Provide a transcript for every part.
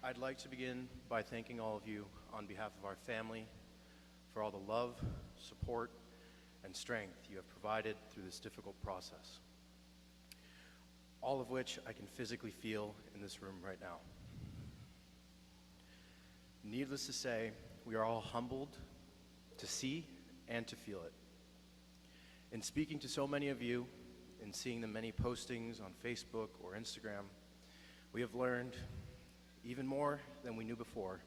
I'd like to begin by thanking all of you on behalf of our family for all the love, support, and strength you have provided through this difficult process, all of which I can physically feel in this room right now. Needless to say, we are all humbled to see and to feel it. In speaking to so many of you and seeing the many postings on Facebook or Instagram, we have learned, even more than we knew before,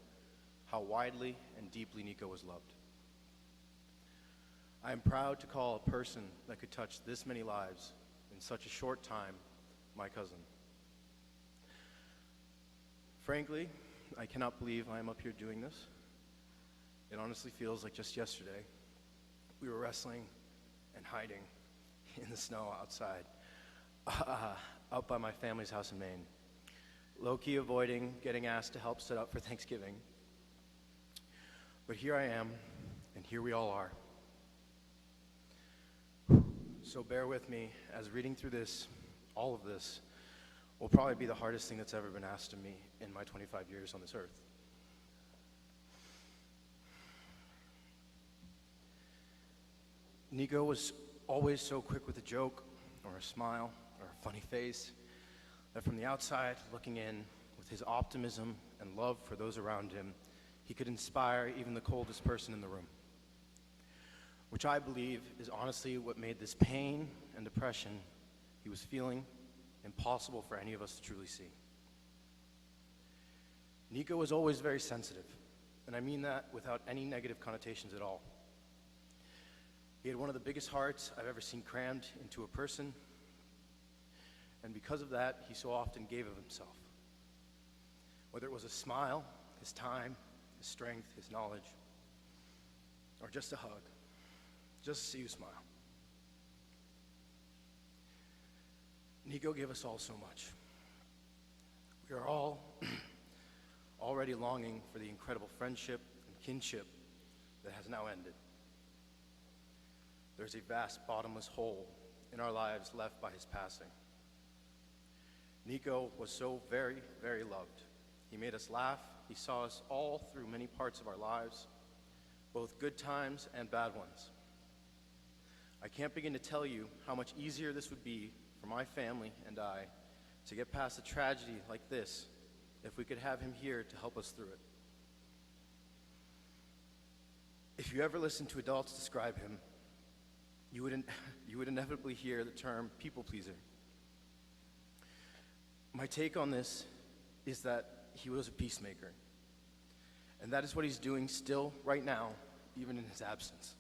how widely and deeply Nico was loved. I am proud to call a person that could touch this many lives in such a short time my cousin. Frankly, I cannot believe I am up here doing this. It honestly feels like just yesterday we were wrestling and hiding in the snow outside, out by my family's house in Maine, low-key avoiding getting asked to help set up for Thanksgiving. But here I am, and here we all are. So bear with me, as reading through this, all of this, will probably be the hardest thing that's ever been asked of me in my 25 years on this earth. Nico was always so quick with a joke, or a smile, or a funny face, that from the outside, looking in, with his optimism and love for those around him, he could inspire even the coldest person in the room, which I believe is honestly what made this pain and depression he was feeling impossible for any of us to truly see. Nico was always very sensitive, and I mean that without any negative connotations at all. He had one of the biggest hearts I've ever seen crammed into a person, and because of that, he so often gave of himself. Whether it was a smile, his time, his strength, his knowledge, or just a hug, just to see you smile. Nico gave us all so much. We are all already longing for the incredible friendship and kinship that has now ended. There's a vast bottomless hole in our lives left by his passing. Nico was so very, very loved. He made us laugh. He saw us all through many parts of our lives, both good times and bad ones. I can't begin to tell you how much easier this would be for my family and I to get past a tragedy like this if we could have him here to help us through it. If you ever listen to adults describe him, you would inevitably hear the term people pleaser. My take on this is that he was a peacemaker, and that is what he's doing still right now, even in his absence.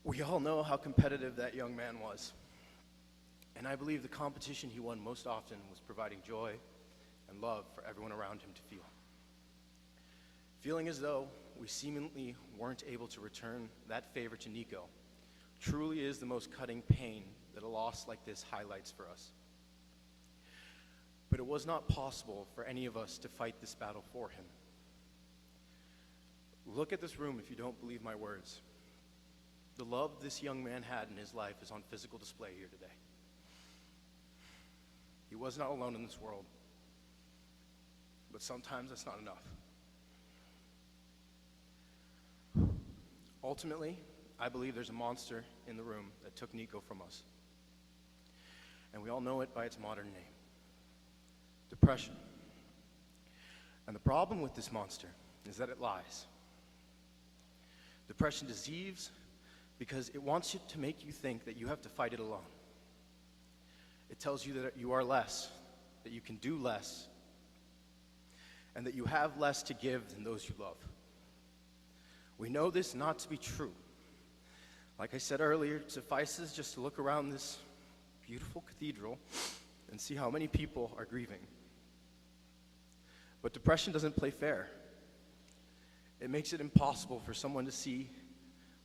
We all know how competitive that young man was, and I believe the competition he won most often was providing joy and love for everyone around him to feel. Feeling as though we seemingly weren't able to return that favor to Nico truly is the most cutting pain that a loss like this highlights for us. But it was not possible for any of us to fight this battle for him. Look at this room if you don't believe my words. The love this young man had in his life is on physical display here today. He was not alone in this world, but sometimes that's not enough. Ultimately, I believe there's a monster in the room that took Nico from us. And we all know it by its modern name: depression. And the problem with this monster is that it lies. Depression deceives because it wants you to make you think that you have to fight it alone. It tells you that you are less, that you can do less, and that you have less to give than those you love. We know this not to be true. Like I said earlier, it suffices just to look around this beautiful cathedral and see how many people are grieving. But depression doesn't play fair. It makes it impossible for someone to see,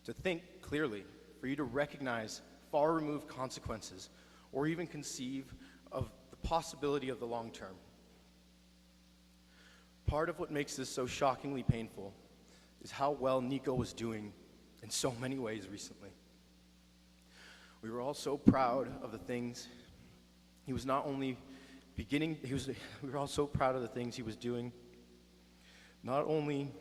to think clearly, for you to recognize far-removed consequences, or even conceive of the possibility of the long term. Part of what makes this so shockingly painful is how well Nico was doing in so many ways recently. We were all so proud of the things he was not only we were all so proud of the things he was doing. Not only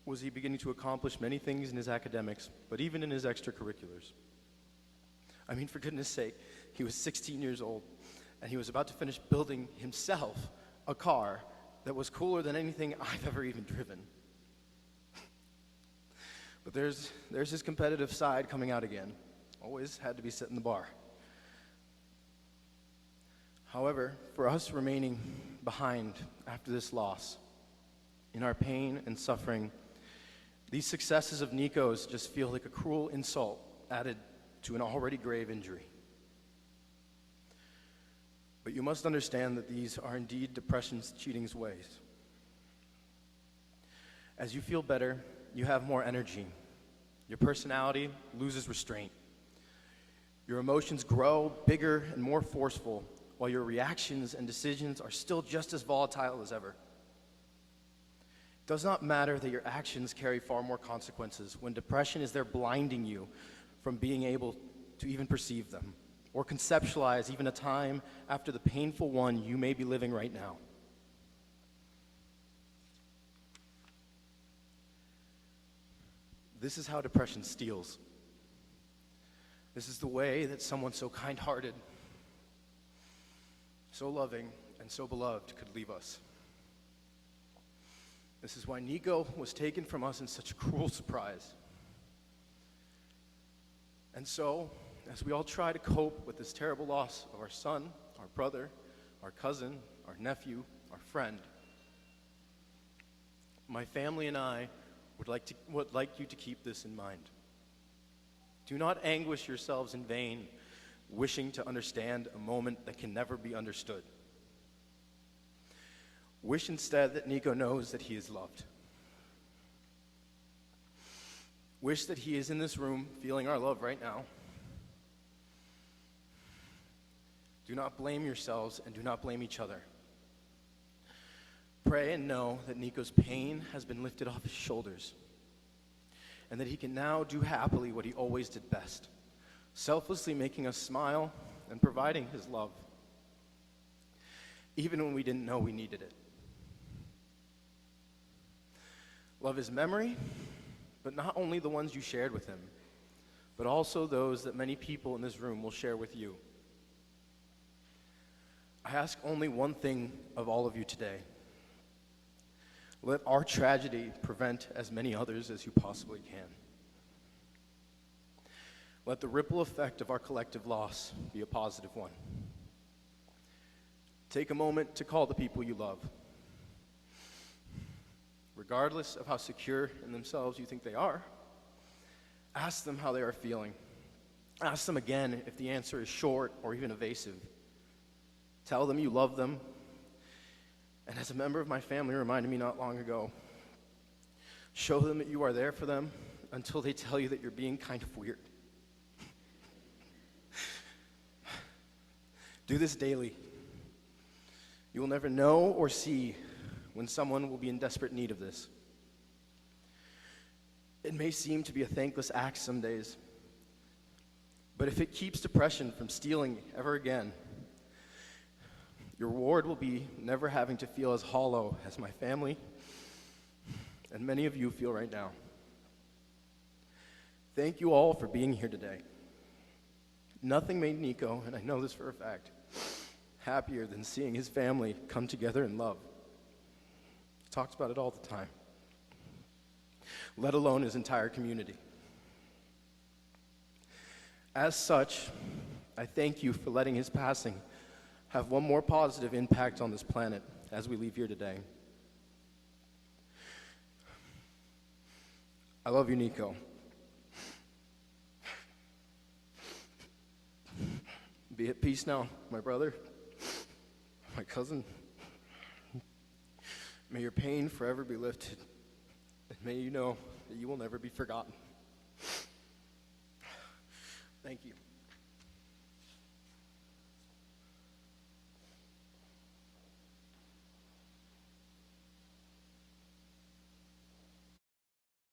was he beginning to accomplish many things in his academics, but even in his extracurriculars. I mean, for goodness sake, he was 16 years old, and he was about to finish building himself a car that was cooler than anything I've ever even driven. But there's his competitive side coming out again. Always had to be setting the bar. However, for us remaining behind after this loss, in our pain and suffering, these successes of Nico's just feel like a cruel insult added to an already grave injury. But you must understand that these are indeed depression's cheating's ways. As you feel better, you have more energy. Your personality loses restraint. Your emotions grow bigger and more forceful, while your reactions and decisions are still just as volatile as ever. It does not matter that your actions carry far more consequences when depression is there blinding you from being able to even perceive them or conceptualize even a time after the painful one you may be living right now. This is how depression steals. This is the way that someone so kind-hearted, so loving, and so beloved could leave us. This is why Nico was taken from us in such a cruel surprise. And so, as we all try to cope with this terrible loss of our son, our brother, our cousin, our nephew, our friend, my family and I would like you to keep this in mind. Do not anguish yourselves in vain, wishing to understand a moment that can never be understood. Wish instead that Nico knows that he is loved. Wish that he is in this room feeling our love right now. Do not blame yourselves and do not blame each other. Pray and know that Nico's pain has been lifted off his shoulders and that he can now do happily what he always did best, selflessly making us smile and providing his love, even when we didn't know we needed it. Love his memory, but not only the ones you shared with him, but also those that many people in this room will share with you. I ask only one thing of all of you today. Let our tragedy prevent as many others as you possibly can. Let the ripple effect of our collective loss be a positive one. Take a moment to call the people you love. Regardless of how secure in themselves you think they are, ask them how they are feeling. Ask them again if the answer is short or even evasive. Tell them you love them. And as a member of my family reminded me not long ago, show them that you are there for them until they tell you that you're being kind of weird. Do this daily. You will never know or see when someone will be in desperate need of this. It may seem to be a thankless act some days, but if it keeps depression from stealing ever again, your reward will be never having to feel as hollow as my family and many of you feel right now. Thank you all for being here today. Nothing made Nico, and I know this for a fact, happier than seeing his family come together in love. He talks about it all the time, let alone his entire community. As such, I thank you for letting his passing have one more positive impact on this planet as we leave here today. I love you, Nico. Be at peace now, my brother, my cousin. May your pain forever be lifted, and may you know that you will never be forgotten. Thank you.